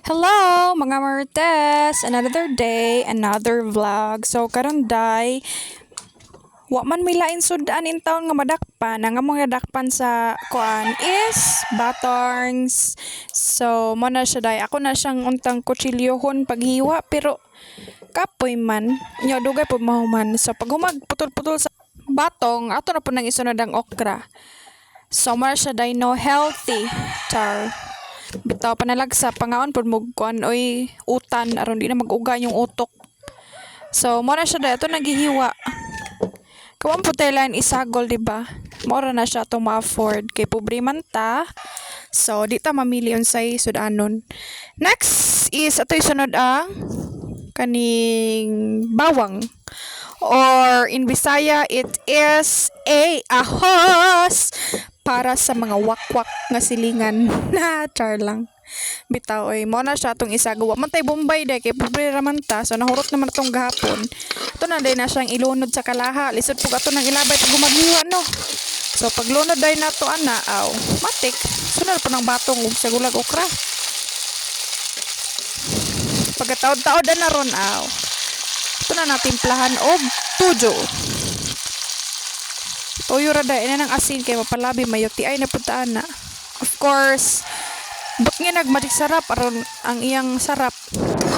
Hello mga Marites! Another day, another vlog. So karon day, wa man may lain sudan in town nga madakpan. Ang among nadakpan sa kuan is batongs. So mo na siya day. Ako na siyang untang kutsilyohon paghiwa pero kapoy man. Nya dugay po mahuman. So pag humag putol-putol sa batong, ato na po nang isunod ang okra. So mo na siya day no healthy. Char. Bitaw panalagsa pangaon pud mo kuan oy utan aron di na mag-uga yung utok. So mo na siya dato naghihiwa. Kawan po lang isagol di ba? Mora na siya to ma-afford kay pobre man ta. So di ta mamili unsay sudanon. Next is atoy sunod ang kaning bawang. Or in Bisaya it is a ahos para sa mga wakwak nga silingan. Na char lang. Bitaw oy mo na siya tong isagawa. Man tay Bombay day kay pobre raman ta. So nahurot naman atong gahapon. Ito na day na siyang ilunod sa kalaha. Lisod pug ato nang ilabay pag gumaghiwa no. So paglunod day nato ana aw. Matik. Sunod po ng batong ug sa gulag okra. Pagkataod-taod na ron aw. Ito na natimplahan og tujo. Toyo rada ina nang asin kay mapalabi mayoti ay napuntaan na. Of course, but nga nagmagic sarap aron ang iyang sarap.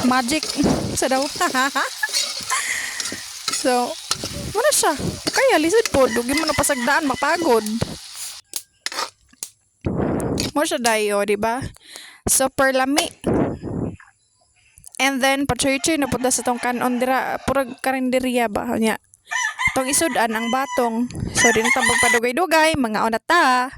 Magic sa daw. So, wala siya. Kaya lisod po, dugi mo na pasagdaan mapagod. Mo siya dayo, di ba? Super lami. And then pachoy-choy na punta sa tong kanon dira purag karinderya ba nya. Tong isudan ang batong. So din ta magpadugay-dugay mga onata.